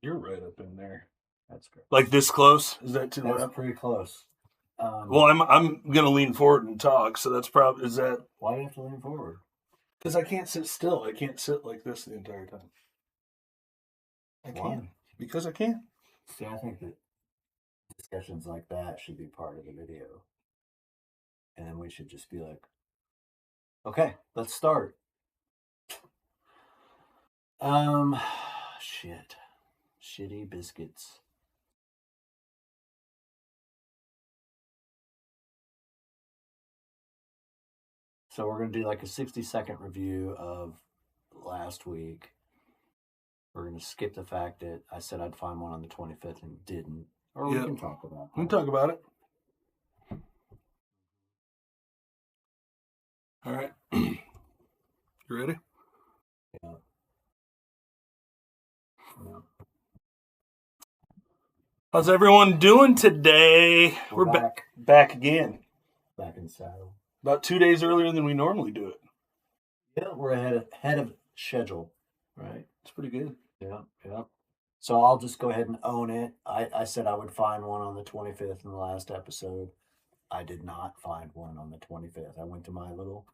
You're right up in there. That's great. Like this close? Is that too That's loud? pretty close. Well, I'm gonna lean forward and talk, so that's probably is that Why do you have to lean forward? because I can't sit still. I can't sit like this the entire time. I can because I can. See, I think that discussions like that should be part of the video, and then we should just be like, "Okay, let's start." Shitty biscuits. So we're gonna do like a 60-second review of last week. We're gonna skip the fact that I said I'd find one on the 25th and didn't. Or we can talk about it. We can talk about it. All right. You ready? Yeah. How's everyone doing today? We're back. Back again. Back in the saddle. About 2 days earlier than we normally do it. Yeah, we're ahead of schedule, right? It's pretty good. Yeah. So I'll just go ahead and own it. I said I would find one on the 25th in the last episode. I did not find one on the 25th. I went to my little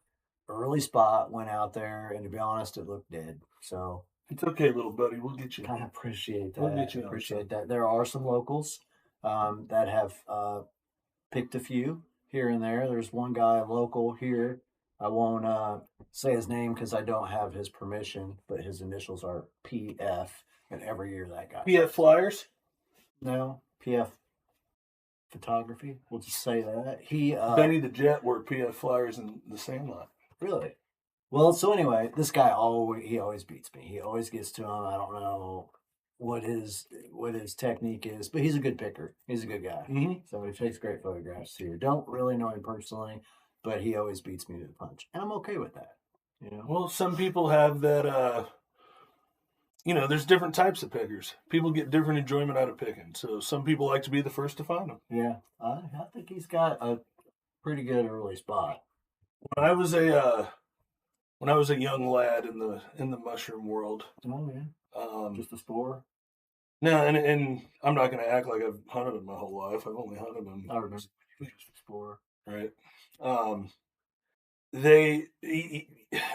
early spot, went out there, and to be honest, it looked dead. So it's okay, little buddy. We'll get you. I appreciate that. We'll get you. Appreciate that. There are some locals that have picked a few here and there. There's one guy local here. I won't say his name because I don't have his permission, but his initials are PF, and every year that guy. PF Flyers? No, PF Photography. We'll just say that. Benny the Jet wore PF Flyers in the same line. Really? Well, so anyway, this guy always beats me. He always gets to him. I don't know what his technique is, but he's a good picker. He's a good guy. Mm-hmm. So he takes great photographs here. Don't really know him personally, but he always beats me to the punch, and I'm okay with that. You know. Well, some people have that. There's different types of pickers. People get different enjoyment out of picking. So some people like to be the first to find them. Yeah, I think he's got a pretty good early spot. When I was a young lad in the mushroom world. Oh yeah. Just a spore. No, and I'm not going to act like I've hunted them my whole life. I've only hunted them. I remember just a spore. Right.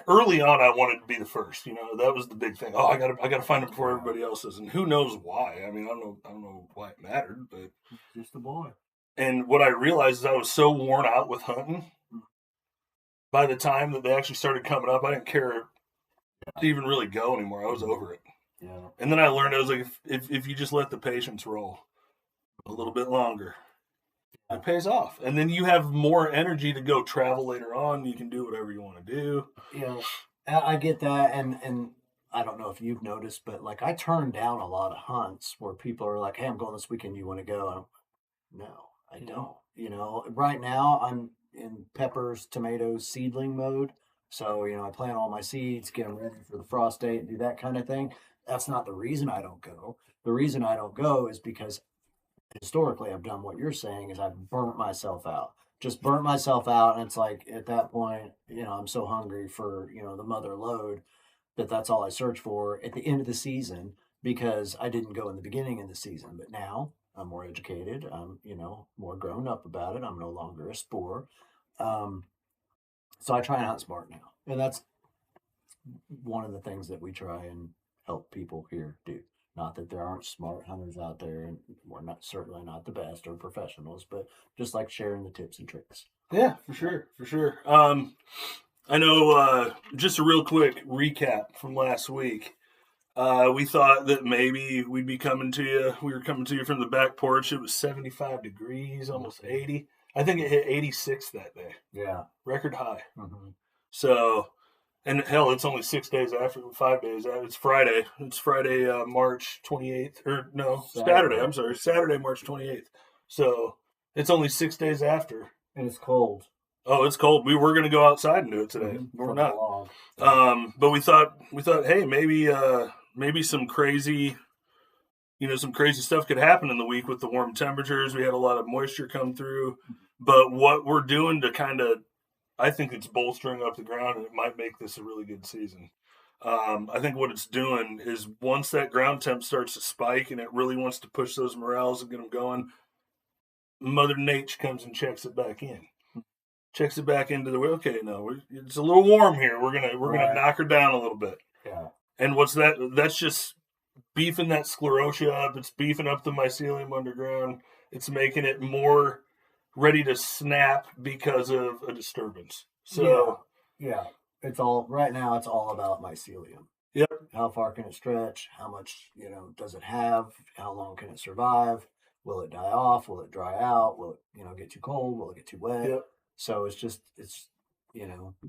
Early on, I wanted to be the first. That was the big thing. Oh, I gotta find it before everybody else is, and who knows why? I mean, I don't know why it mattered, but just a boy. And what I realized is I was so worn out with hunting. By the time that they actually started coming up, I didn't care to even really go anymore. I was over it. Yeah. And then I learned I was like, if you just let the patience roll a little bit longer, it pays off. And then you have more energy to go travel later on. You can do whatever you want to do. Yeah, I get that. And I don't know if you've noticed, but like I turn down a lot of hunts where people are like, hey, I'm going this weekend. You want to go? And no, I don't. Right now I'm in peppers, tomatoes, seedling mode. So, I plant all my seeds, get them ready for the frost date and do that kind of thing. That's not the reason I don't go. The reason I don't go is because historically I've done what you're saying is I've burnt myself out. Just burnt myself out. And it's like at that point, I'm so hungry for, the mother lode that's all I search for at the end of the season because I didn't go in the beginning of the season. But now I'm more educated. I'm, more grown up about it. I'm no longer a spore. So I try and hunt smart now. And that's one of the things that we try and help people here do. Not that there aren't smart hunters out there, and we're certainly not the best or professionals, but just like sharing the tips and tricks. Yeah, for sure. I know, just a real quick recap from last week. We thought that maybe we'd be coming to you. We were coming to you from the back porch. It was 75 degrees, almost 80. I think it hit 86 that day. Yeah. Record high. Mm-hmm. So, and hell, it's only 6 days after, 5 days after. It's Friday. It's Friday, March 28th. Or no, Saturday. I'm sorry. Saturday, March 28th. So, it's only 6 days after. And it's cold. Oh, it's cold. We were going to go outside and do it today. Mm-hmm. We're not. But we thought, hey, maybe some crazy, some crazy stuff could happen in the week with the warm temperatures. We had a lot of moisture come through. But what we're doing to kind of, I think it's bolstering up the ground, and it might make this a really good season. I think what it's doing is once that ground temp starts to spike and it really wants to push those morels and get them going, Mother Nature comes and checks it back in. Checks it back into the okay. No, it's a little warm here. We're gonna knock her down a little bit. Yeah. And what's that? That's just beefing that sclerotia up. It's beefing up the mycelium underground. It's making it more ready to snap because of a disturbance. So yeah. It's all right now. It's all about mycelium. Yep. How far can it stretch? How much does it have? How long can it survive? Will it die off? Will it dry out? Will it get too cold? Will it get too wet? Yep. So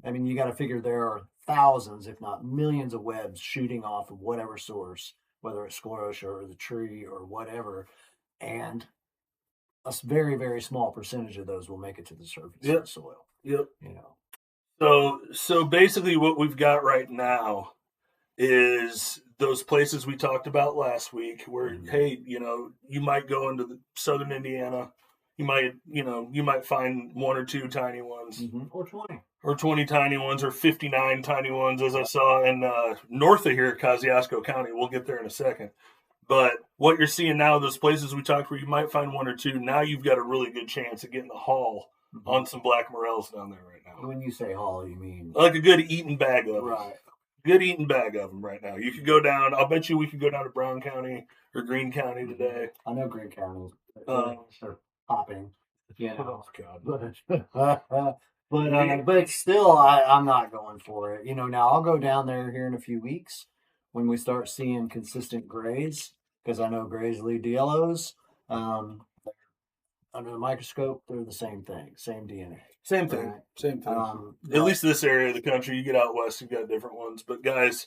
I mean, you got to figure there are thousands, if not millions, of webs shooting off of whatever source, whether it's sclerotia or the tree or whatever, and a very, very small percentage of those will make it to the surface of the soil. Yep. So basically, what we've got right now is those places we talked about last week, where hey, you might go into the southern Indiana, you might find one or two tiny ones, or 20 tiny ones, or 59 tiny ones, as I saw in north of here at Kosciuszko County. We'll get there in a second. But what you're seeing now, those places we talked where you might find one or two, now you've got a really good chance of getting the haul on some black morels down there right now. When you say haul, you mean like a good eating bag of them. Right. Good eating bag of them right now. You could go down. I'll bet you we could go down to Brown County or Greene County today. I know Greene County. They're popping. Oh God. But still, I'm not going for it. Now I'll go down there here in a few weeks when we start seeing consistent grays, because I know grays lead to yellows. Under the microscope, they're the same thing, same DNA. Same thing. Right? Same thing. At least this area of the country, you get out west, you've got different ones. But guys,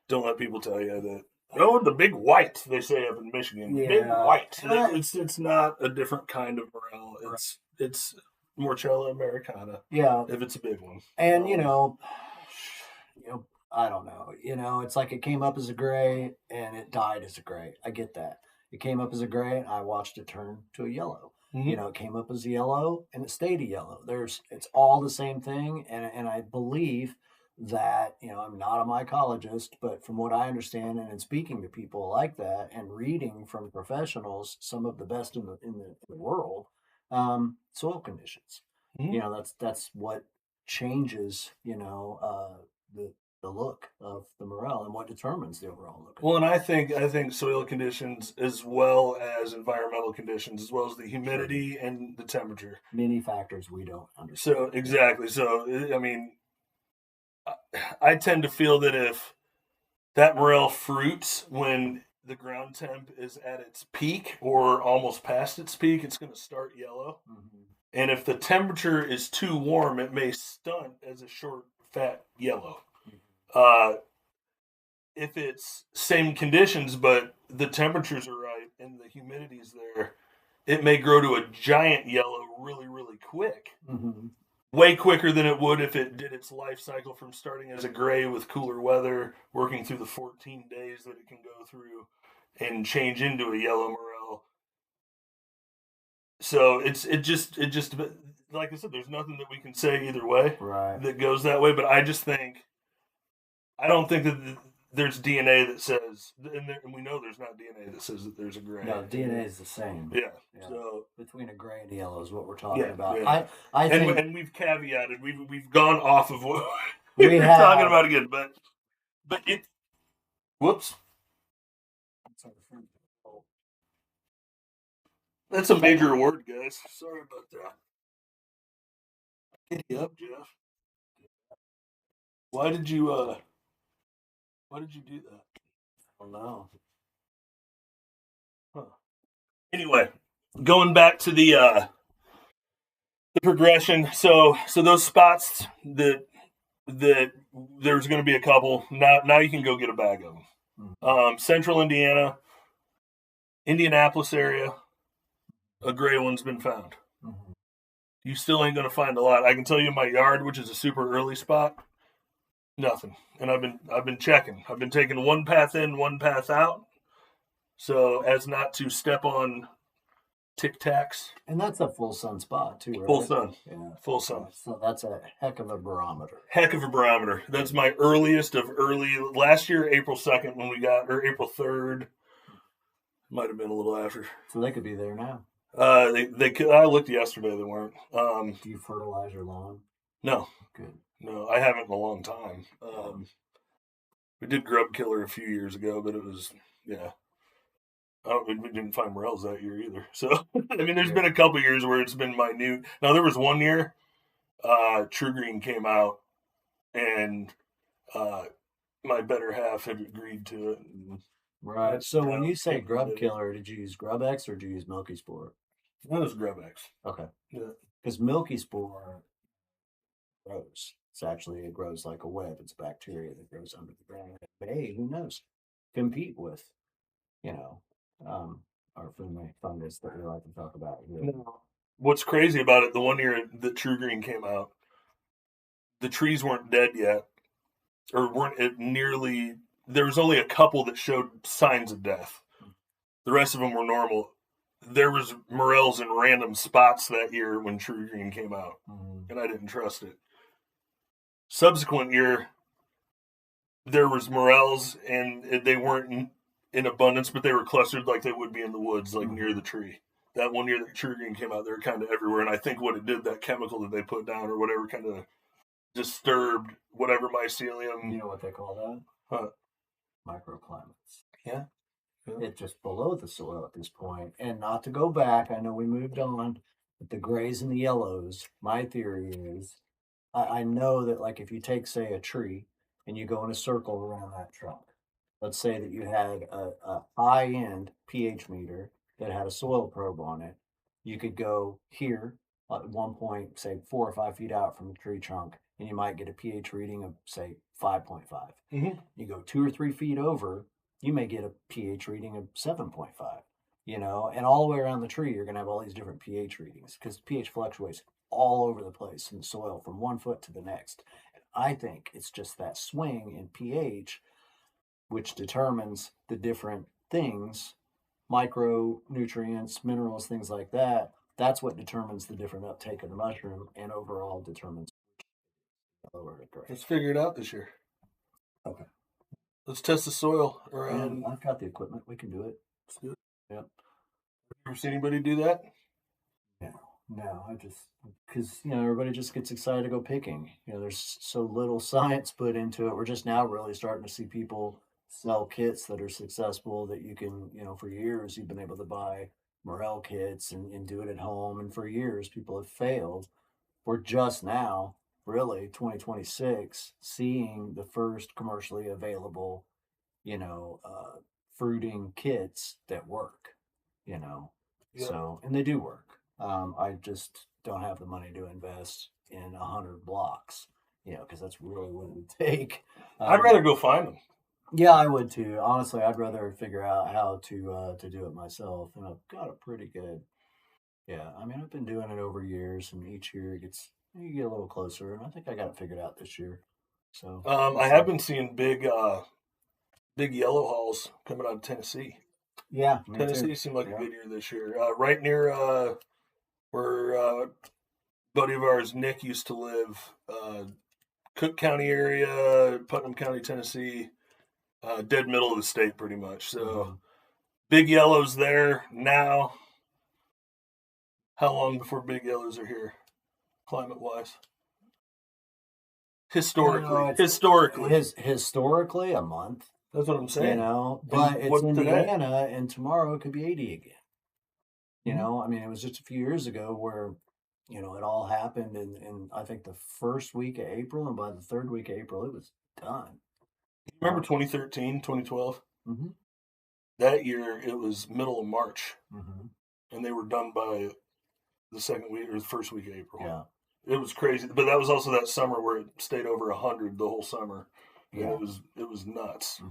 don't let people tell you that. Oh, the big white, they say up in Michigan. Yeah. Big white. It's not a different kind of morel. It's Morchella americana. Yeah. If it's a big one. And I don't know. It's like it came up as a gray and it died as a gray. I get that. It came up as a gray and I watched it turn to a yellow. Mm-hmm. It came up as a yellow and it stayed a yellow. It's all the same thing. And I believe that, I'm not a mycologist, but from what I understand and in speaking to people like that and reading from professionals, some of the best in the world, soil conditions. Mm-hmm. That's what changes, the look of the morel and what determines the overall look. Well, and I think soil conditions as well as environmental conditions, as well as the humidity and the temperature. Many factors we don't understand. So exactly. So I mean, I tend to feel that if that morel fruits when the ground temp is at its peak or almost past its peak, it's going to start yellow. Mm-hmm. And if the temperature is too warm, it may stunt as a short, fat yellow. If it's same conditions, but the temperatures are right and the humidity's there, it may grow to a giant yellow really, really quick. Mm-hmm. Way quicker than it would if it did its life cycle from starting as a gray with cooler weather, working through the 14 days that it can go through and change into a yellow morel. So it just like I said, there's nothing that we can say either way that goes that way. But I don't think that there's DNA that says, and we know there's not DNA that says that there's a gray. No, DNA is the same. Yeah. So between a gray and a yellow is what we're talking about. Yeah. I think, and we've caveated, we've gone off of what we're talking about again, but it. Whoops. That's a major word, guys. Sorry about that. Hit you up, Jeff. Why did you do that? I don't know. Huh. Anyway, going back to the progression. So those spots that there's going to be a couple. Now you can go get a bag of them. Mm-hmm. Central Indiana, Indianapolis area, a gray one's been found. Mm-hmm. You still ain't going to find a lot. I can tell you in my yard, which is a super early spot, nothing. And I've been checking. I've been taking one path in, one path out, so as not to step on Tic Tacs. And that's a full sun spot too, right? Full sun. Yeah. Full sun. So that's a heck of a barometer. Heck of a barometer. That's my earliest of early. Last year, April 2nd, when we got, or April 3rd, might have been a little after. So they could be there now. They could. I looked yesterday. They weren't. Do you fertilize your lawn? No. Good. No, I haven't in a long time. We did grub killer a few years ago, but it was we didn't find morels that year either. So I mean, there's been a couple years where it's been minute. Now there was one year, True Green came out, and my better half had agreed to it. Right. So when you say grub killer, did you use Grub X or did you use Milky Spore? That was Grub X. Okay. Yeah. Because Milky Spore grows. It grows like a web. It's a bacteria that grows under the ground. But hey, who knows? Compete with, our friendly fungus that we like to talk about here. No. What's crazy about it, the one year that True Green came out, the trees weren't dead yet, or weren't nearly. There was only a couple that showed signs of death. The rest of them were normal. There was morels in random spots that year when True Green came out, and I didn't trust it. Subsequent year, there was morels, and they weren't in abundance, but they were clustered like they would be in the woods, like near the tree. That one year that True Green came out, they were kind of everywhere, and I think what it did, that chemical that they put down or whatever, kind of disturbed whatever mycelium. You know what they call that? Huh. Microclimates. Yeah. It's just below the soil at this point. And not to go back, I know we moved on, but the grays and the yellows, my theory is, I know that like if you take, say, a tree and you go in a circle around that trunk, let's say that you had a high-end pH meter that had a soil probe on it, you could go here at one point, say 4 or 5 feet out from the tree trunk, and you might get a pH reading of, say, 5.5. You go 2 or 3 feet over, you may get a pH reading of 7.5, and all the way around the tree, you're going to have all these different pH readings because pH fluctuates all over the place in the soil from one foot to the next. And I think it's just that swing in pH which determines the different things, micronutrients, minerals, things like that. That's what determines the different uptake of the mushroom and overall determines lower the grade. Let's figure it out this year. Okay. Let's test the soil around. I've got the equipment. We can do it. Let's do it. Yep. Have you ever seen anybody do that? No, I just, because, everybody just gets excited to go picking. There's so little science put into it. We're just now really starting to see people sell kits that are successful that you can, for years you've been able to buy morel kits and do it at home. And for years people have failed. We're just now, really, 2026, seeing the first commercially available, fruiting kits that work, Yep. So, and they do work. I just don't have the money to invest in 100 blocks, because that's really what it would take. I'd rather go find them. Yeah, I would too. Honestly, I'd rather figure out how to do it myself, and I've got a pretty good. Yeah, I mean, I've been doing it over years, and each year you get a little closer, and I think I got it figured out this year. So I have been seeing big yellow halls coming out of Tennessee. Yeah, Tennessee seemed like a good year this year. Right near where buddy of ours, Nick, used to live, Cook County area, Putnam County, Tennessee, dead middle of the state pretty much. So big yellows there now. How long before big yellows are here, climate-wise? Historically, historically, a month. That's what I'm saying. But it's Indiana, and tomorrow it could be 80 again. I mean, it was just a few years ago where, it all happened in I think the first week of April, and by the third week of April, it was done. Remember 2013, 2012? Mm-hmm. That year, it was middle of March, and they were done by the second week or the first week of April. Yeah. It was crazy, but that was also that summer where it stayed over 100 the whole summer. Yeah, it was nuts.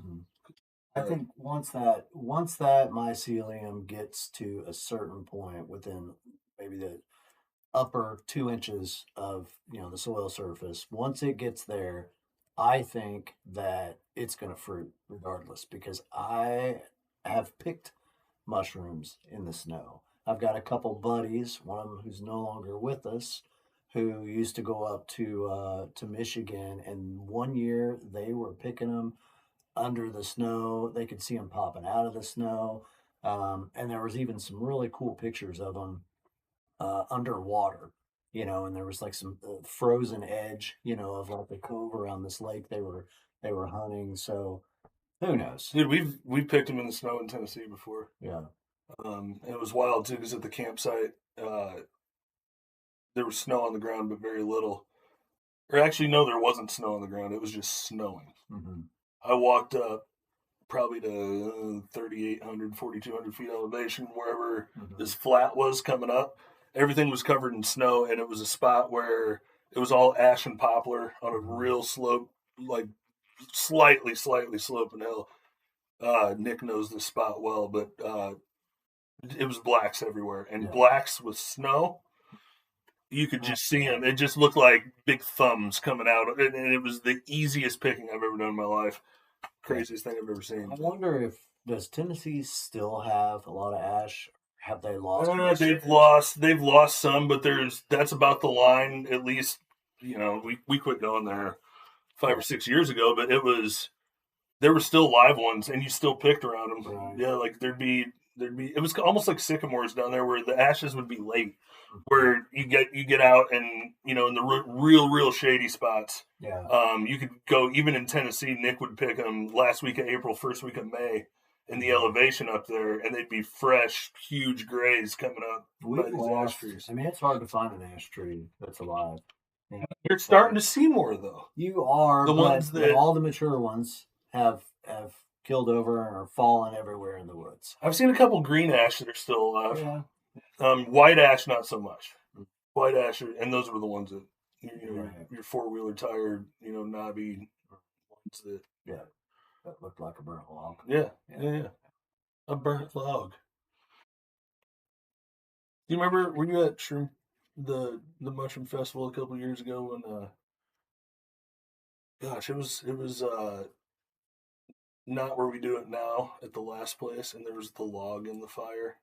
I think once that mycelium gets to a certain point within maybe the upper 2 inches of the soil surface, once it gets there, I think that it's going to fruit regardless, because I have picked mushrooms in the snow. I've got a couple buddies, one of them who's no longer with us, who used to go up to Michigan, and one year they were picking them under the snow. They could see them popping out of the snow, and there was even some really cool pictures of them underwater. And there was like some frozen edge, of like the cove around this lake they were hunting. So who knows? Dude, we've picked them in the snow in Tennessee before. Yeah. It was wild too because at the campsite there was snow on the ground, but very little. Or actually, no, there wasn't snow on the ground. It was just snowing. Mm-hmm. I walked up probably to 3,800, 4,200 feet elevation, wherever this flat was coming up. Everything was covered in snow, and it was a spot where it was all ash and poplar on a real slope, like slightly sloping hill. Nick knows this spot well, but it was blacks everywhere, and blacks with snow. You could just see them. It just looked like big thumbs coming out, and it was the easiest picking I've ever done in my life. Craziest thing I've ever seen. I wonder does Tennessee still have a lot of ash? Have they lost? They've lost some, but that's about the line. At least we quit going there 5 or 6 years ago, but there were still live ones, and you still picked around them. Right. Yeah, like there'd be. It was almost like sycamores down there, where the ashes would be late, where you get out and in the real shady spots. Yeah. You could go even in Tennessee. Nick would pick them last week of April, first week of May, in the elevation up there, and they'd be fresh, huge grays coming up by these ash trees. I mean, it's hard to find an ash tree that's alive. You're starting to see more though. You are the ones that all the mature ones have killed over and are falling everywhere in the woods. I've seen a couple green ash that are still alive. Yeah. White ash, not so much. White ash, and those were the ones that your 4-wheeler tired, knobby ones that looked like a burnt log. Yeah, a burnt log. Do you remember? Were you at the mushroom festival a couple years ago when? Gosh, it was not where we do it now at the last place, and there was the log in the fire.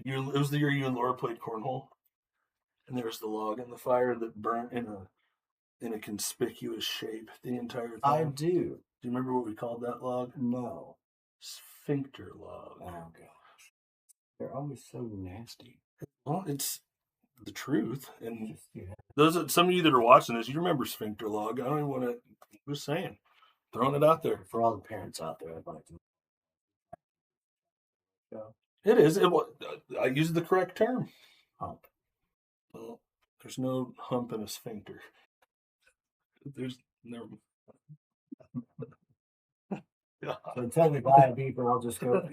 It was the year you and Laura played cornhole, and there was the log in the fire that burnt in a conspicuous shape the entire time. I do. Do you remember what we called that log? No. Sphincter log. Oh gosh, they're always so nasty. Well, it's the truth, and some of you that are watching this, you remember sphincter log. I don't even want to. I'm just saying, throwing it out there for all the parents out there. I'd like to. It is. I used the correct term. Hump. Well, there's no hump in a sphincter. There's never. So until we buy a beeper, I'll just go.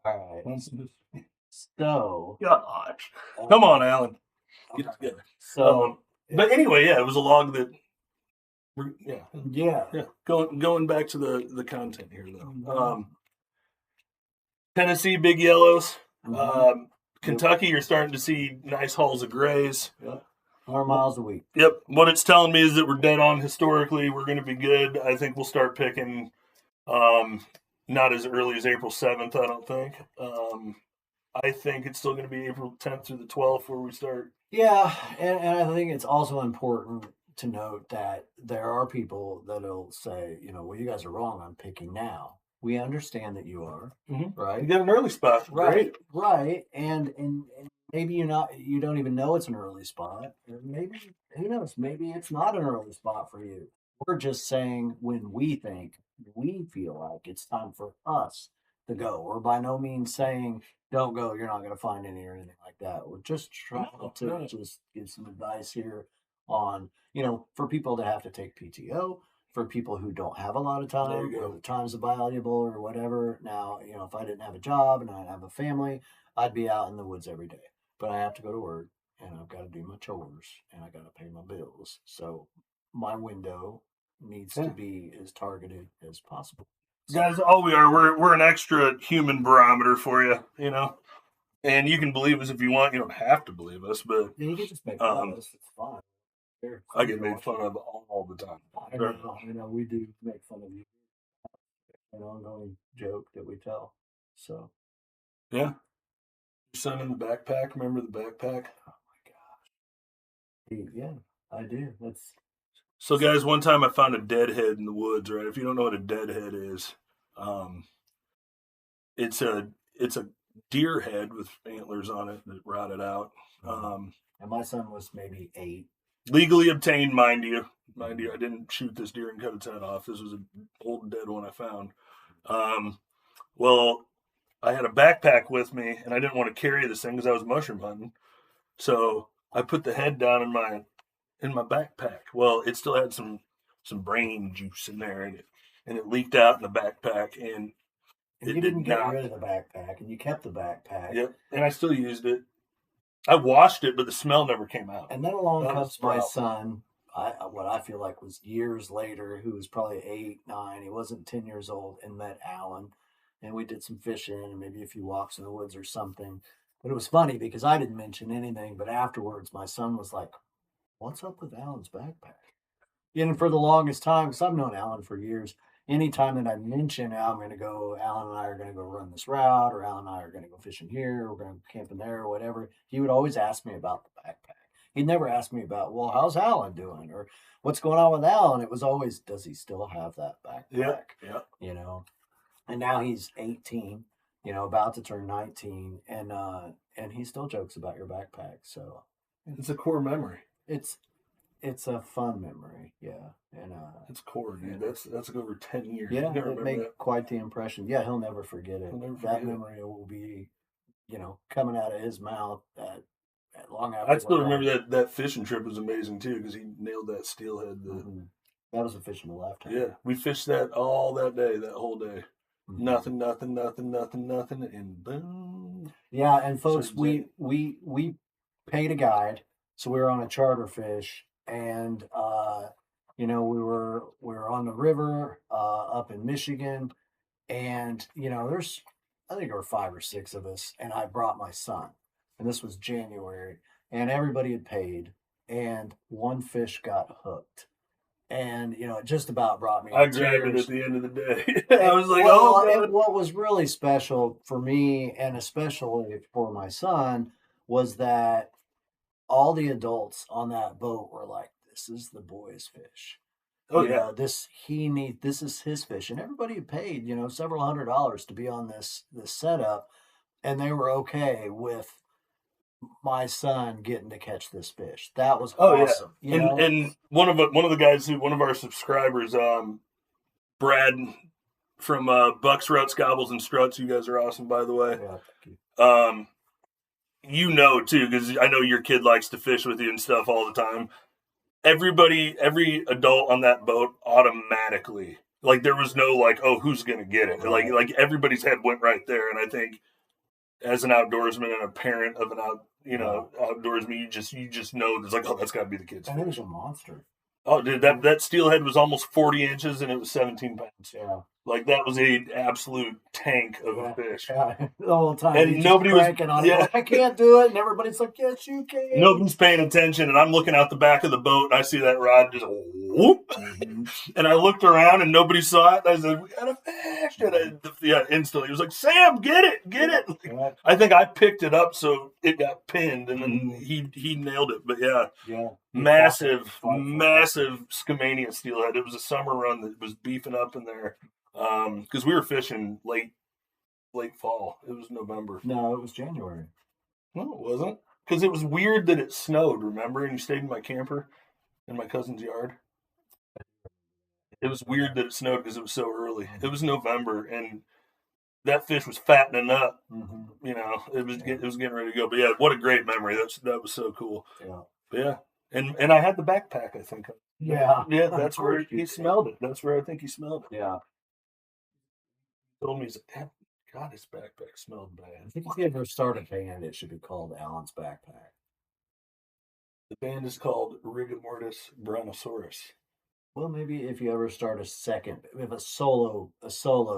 All right. So, gosh, come on, Allan, get it together. So, but anyway, it was a log that. Yeah. Going back to the content here, though. Tennessee, big yellows. Kentucky, you're starting to see nice hauls of grays. Yep. 4 miles a week. Yep. What it's telling me is that we're dead on historically. We're going to be good. I think we'll start picking not as early as April 7th, I don't think. I think it's still going to be April 10th through the 12th where we start. Yeah, and I think it's also important to note that there are people that'll say, well, you guys are wrong on picking now. We understand that you are, right? You got an early spot. Right. And maybe you don't even know it's an early spot. Or maybe, who knows, maybe it's not an early spot for you. We're just saying when we feel like it's time for us to go. We're by no means saying don't go, you're not going to find any or anything like that. We're just trying to just give some advice here on, for people that have to take PTO, for people who don't have a lot of time, or the time's valuable or whatever. Now, if I didn't have a job and I didn't have a family, I'd be out in the woods every day. But I have to go to work, and I've got to do my chores, and I got to pay my bills. So my window needs to be as targeted as possible. Guys, all we are, we're an extra human barometer for you, and you can believe us if you want. You don't have to believe us, but you can just make fun of us. It's fine. I get made fun of all the time. I know we do make fun of you. An ongoing joke that we tell. So Yeah. Your son in the backpack. Remember the backpack? oh my gosh, yeah, I do. That's So, guys, one time I found a deadhead in the woods. Right? If you don't know what a deadhead is, um, it's a deer head with antlers on it that rotted out. Um, and my son was maybe 8. Legally obtained, mind you. Mind you, I didn't shoot this deer and cut its head off. This was an old dead one I found. Um, well, I had a backpack with me, and I didn't want to carry this thing because I was mushroom hunting. So I put the head down in my backpack. Well, it still had some brain juice in there, and it leaked out in the backpack, and And it you did didn't get not. rid of the backpack, and you kept the backpack. Yep, and I still used it. I washed it, but the smell never came out. And then along That was comes the my problem. son, what I feel like was years later, who was probably 8, 9. He wasn't 10 years old, and met Allan. And we did some fishing and maybe a few walks in the woods or something. But it was funny because I didn't mention anything. But afterwards, my son was like, "What's up with Allan's backpack?" And for the longest time, because I've known Allan for years, anytime that I mention, I'm going to go, Allan and I are going to go run this route, or Allan and I are going to go fishing here, we're going to camp in there, or whatever, he would always ask me about the backpack. He'd never ask me about, well, how's Allan doing? Or what's going on with Allan? It was always, does he still have that backpack? Yeah. You know? And now he's 18, about to turn 19, and he still jokes about your backpack. So It's a core memory. it's it's a fun memory, yeah, and It's core, dude. and That's like over 10 years. yeah, You gotta it remember made that. quite the impression. Yeah, he'll never forget it. I'll never That forget it. memory will be, coming out of his mouth long I after we're still remember gone. that fishing trip was amazing too because he nailed that steelhead. That was a fish of a lifetime. Yeah, we fished that all that day, that whole day. Mhm. Nothing, and boom. Yeah, and folks, Started zinging. we paid a guide, so we were on a charter fish, and we were on the river up in Michigan, and there's I think there were 5 or 6 of us, and I brought my son, and this was January, and everybody had paid, and one fish got hooked, and it just about brought me I to grabbed it at tears. the end of the day. I was like, Well, oh god. what was really special for me, and especially for my son, was that all the adults on that boat were like, "This is the boy's fish." Oh yeah. This is his fish, and everybody had paid several $100s to be on this setup, and they were okay with my son getting to catch this fish. That was Oh yeah. awesome. And one of the guys one of our subscribers, Brad from Bucks Ruts Gobbles and Struts. You guys are awesome, by the way. Yeah, thank you. Too, because I know your kid likes to fish with you and stuff all the time. Every adult on that boat automatically, like, there was no like, oh, who's gonna get it? Right. Like everybody's head went right there, and I think as an outdoorsman and a parent of an outdoorsman, you just know there's like, oh, that's got to be the kid's And it fish. was a monster. Oh, dude, that steelhead was almost 40 inches and it was 17 pounds. Yeah. Like, that was a absolute tank of a fish. Yeah. The whole time. And he's nobody just was- cranking on yeah. it. I can't do it. And everybody's like, yes, you can. Nobody's paying attention, and I'm looking out the back of the boat, and I see that rod just whoop. And I looked around, and nobody saw it. And I said, "We got a fish!" And instantly, he was like, "Sam, get it!" Like, I think I picked it up, so it got pinned, and then he nailed it. But yeah, massive Skamania steelhead. It was a summer run that was beefing up in there because we were fishing late fall. It was November. No, it was January. No, it wasn't. Because it was weird that it snowed, remember? And you stayed in my camper in my cousin's yard. It was weird that it snowed because it was so early. It was November, and that fish was fattening up. Mm-hmm. It was getting ready to go. But yeah, what a great memory. That was so cool. Yeah. But yeah, and I had the backpack, I think. Yeah. Yeah, that's where he smelled it. That's where I think he smelled it. Yeah. He told me, he's like, God, his backpack smelled bad. I think if you ever start a band, it should be called Allan's Backpack. The band is called Rigamortis Brontosaurus. Well, maybe if you ever start a solo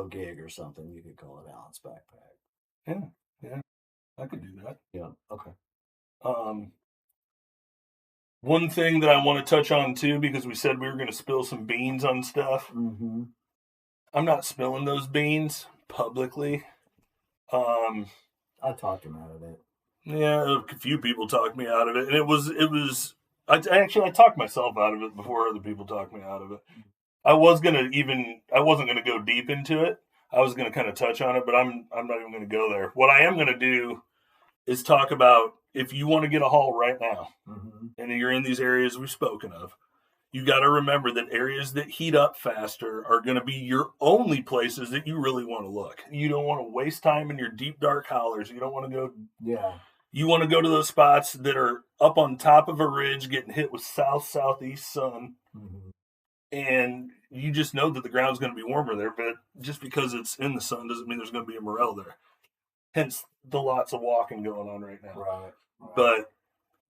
gig or something, you could call it Allan's Backpack. Yeah, I could do that. Yeah. Okay. One thing that I want to touch on too, because we said we were going to spill some beans on stuff. Mm-hmm. I'm not spilling those beans publicly. I talked him out of it. Yeah, a few people talked me out of it, and it was. I talked myself out of it before other people talked me out of it. I wasn't gonna go deep into it. I was gonna kind of touch on it, but I'm not even gonna go there. What I am gonna do is talk about if you want to get a haul right now, and you're in these areas we've spoken of. You got to remember that areas that heat up faster are going to be your only places that you really want to look. You don't want to waste time in your deep dark hollers. You don't want to go. Yeah. You want to go to those spots that are up on top of a ridge, getting hit with southeast sun, and you just know that the ground's going to be warmer there. But just because it's in the sun doesn't mean there's going to be a morel there. Hence the lots of walking going on right now. Right. But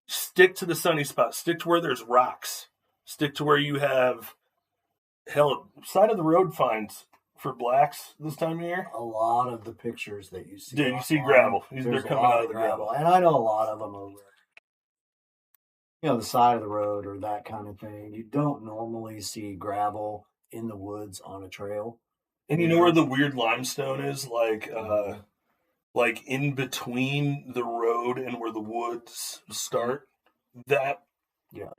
stick to the sunny spots. Stick to where there's rocks. Stick to where you have side of the road finds for blacks this time of year. A lot of the pictures that you see. Dude, you see gravel. They're coming out of the gravel. And I know a lot of them are, the side of the road or that kind of thing. You don't normally see gravel in the woods on a trail. And you know where the weird limestone is? Like in between the road and where the woods start? That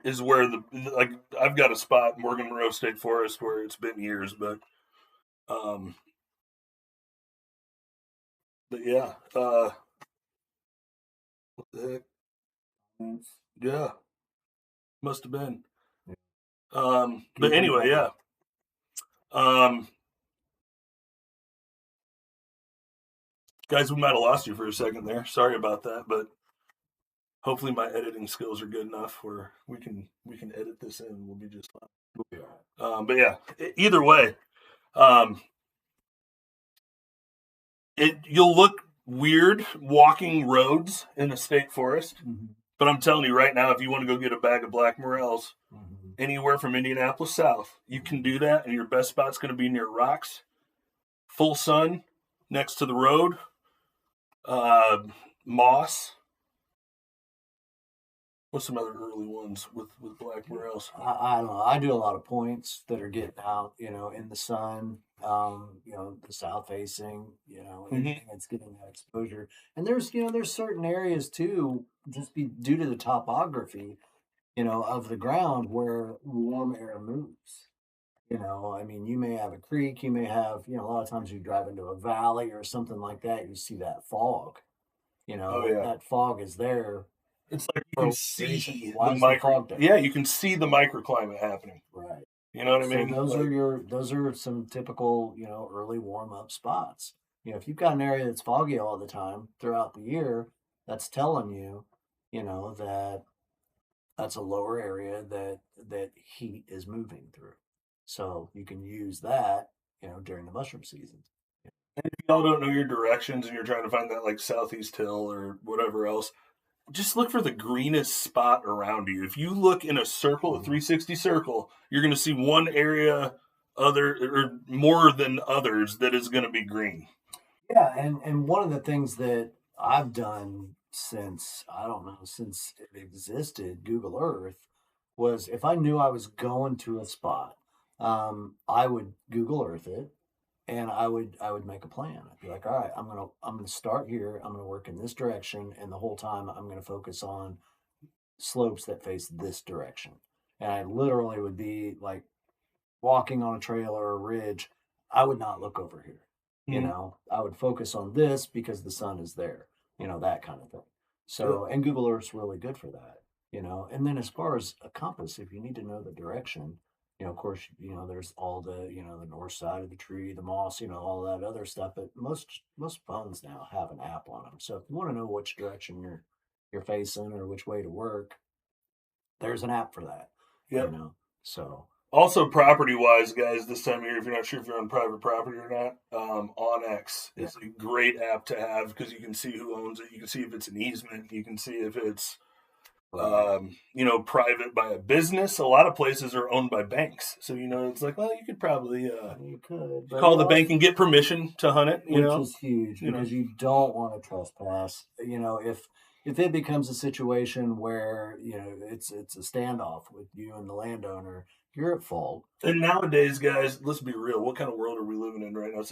is where I've got a spot, Morgan Monroe State Forest, where it's been years, but yeah, what the heck? Yeah, must have been. But anyway, yeah. Guys, we might have lost you for a second there. Sorry about that, but hopefully my editing skills are good enough where we can edit this in. We'll be just fine. But yeah, either way, you'll look weird walking roads in a state forest. But I'm telling you right now, if you want to go get a bag of black morels anywhere from Indianapolis south, you can do that, and your best spot's going to be near rocks, full sun, next to the road, moss. What's some other early ones with black morels? I don't know. I do a lot of points that are getting out, in the sun, the south facing, anything that's getting that exposure. And there's certain areas too, just due to the topography, of the ground where warm air moves. I mean, you may have a creek, you may have, a lot of times you drive into a valley or something like that, you see that fog. That fog is there. It's like you can see you can see the microclimate happening. Right. You know what I mean? Those are some typical, early warm up spots. If you've got an area that's foggy all the time throughout the year, that's telling you, that that's a lower area that heat is moving through. So you can use that, during the mushroom season. And if y'all don't know your directions and you're trying to find that like southeast hill or whatever else, just look for the greenest spot around you. If you look in a circle, a 360 circle, you're going to see one area or more than others that is going to be green. Yeah, and one of the things that I've done since it existed, Google Earth, was if I knew I was going to a spot, I would Google Earth it, and I would make a plan. I'd be like, all right, I'm gonna start here. I'm gonna work in this direction, and the whole time I'm gonna focus on slopes that face this direction. And I literally would be like walking on a trail or a ridge. I would not look over here. I would focus on this because the sun is there. That kind of thing. So, and Google Earth's really good for that. And then as far as a compass, if you need to know the direction, of course, there's all the, the north side of the tree, the moss, all that other stuff. But most phones now have an app on them. So if you want to know which direction you're facing or which way to work, there's an app for that. Yeah. So also property wise, guys, this time of year, if you're not sure if you're on private property or not, OnX is a great app to have because you can see who owns it. You can see if it's an easement. You can see if it's private by a business. A lot of places are owned by banks. So, it's like, well, you could probably call the bank and get permission to hunt it, which is huge because you don't want to trespass. If it becomes a situation where, it's a standoff with you and the landowner, you're at fault. And nowadays, guys, let's be real. What kind of world are we living in right now?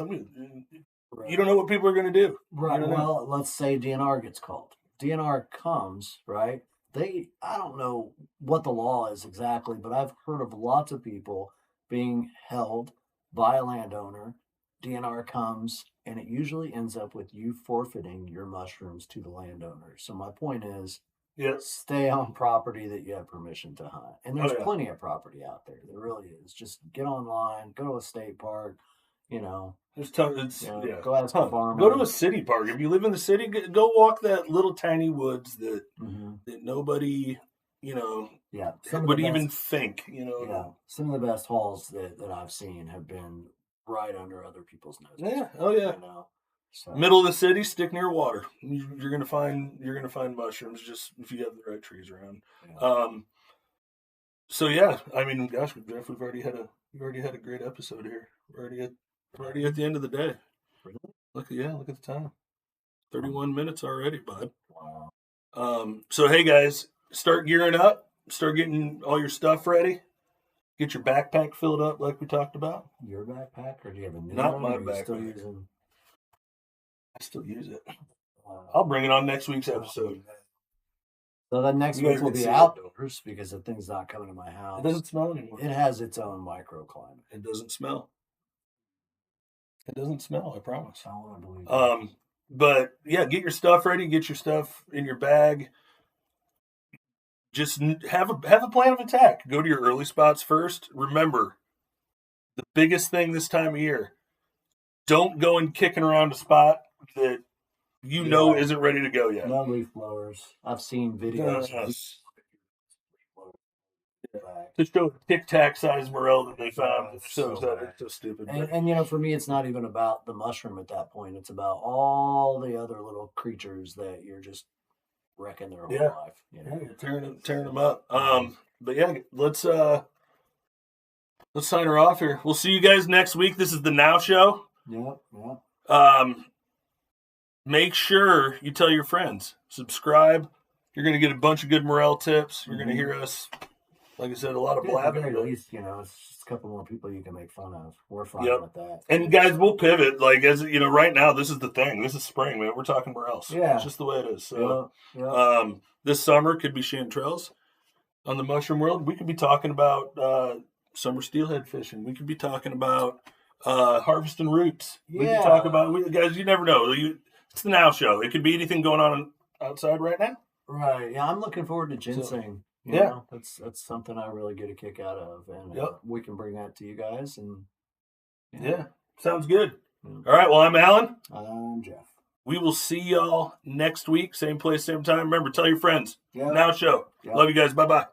you don't know what people are going to do. Right. Well, let's say DNR gets called. DNR comes, right? I don't know what the law is exactly, but I've heard of lots of people being held by a landowner. DNR comes, and it usually ends up with you forfeiting your mushrooms to the landowner. So my point is, stay on property that you have permission to hunt. And there's plenty of property out there. There really is. Just get online, go to a state park, There's tons. Go out to a farm. Go to a city park. If you live in the city, go walk that little tiny woods that nobody, would even think. Yeah, some of the best hauls that I've seen have been right under other people's noses. Yeah. Oh yeah. So. Middle of the city, stick near water. You're gonna find mushrooms just if you have the right trees around. Yeah. So yeah, I mean, gosh, Jeff, we've already had a great episode here. We're already at the end of the day. Really? Look at the time. 31 minutes already, bud. Wow. So hey guys, start gearing up. Start getting all your stuff ready. Get your backpack filled up like we talked about. Your backpack, or do you have a new Not one? my backpack. I still use it. I'll bring it on next week's episode. So then next week will be outdoors because the thing's not coming to my house. It doesn't smell anymore. It has its own microclimate. It doesn't smell. I promise. I want to believe but yeah, get your stuff ready. Get your stuff in your bag. Just have a plan of attack. Go to your early spots first. Remember, the biggest thing this time of year, don't go and kicking around a spot that isn't ready to go yet. No leaf blowers. I've seen videos. To show a tic-tac size morel that they found. It's so stupid. And for me, it's not even about the mushroom at that point. It's about all the other little creatures that you're just wrecking their whole life. You're tearing them up. But yeah, let's sign her off here. We'll see you guys next week. This is the Now Show. Yep. Make sure you tell your friends. Subscribe. You're going to get a bunch of good morel tips. You're going to hear us, like I said, a lot of blabbing. At least, it's just a couple more people you can make fun of. We're fine with that. And guys, we'll pivot. Like, as right now, this is the thing. This is spring, man. We're talking morels. Yeah. It's just the way it is. So, this summer could be chanterelles on the mushroom world. We could be talking about summer steelhead fishing. We could be talking about harvesting roots. Yeah. We could talk about, guys, you never know. It's the Now Show. It could be anything going on outside right now. Right. Yeah, I'm looking forward to ginseng. That's something I really get a kick out of, and we can bring that to you guys. And sounds good. All right. Well, I'm Allan. I'm Jeff. We will see y'all next week, same place, same time. Remember, tell your friends. Yep. Now Show. Yep. Love you guys. Bye bye.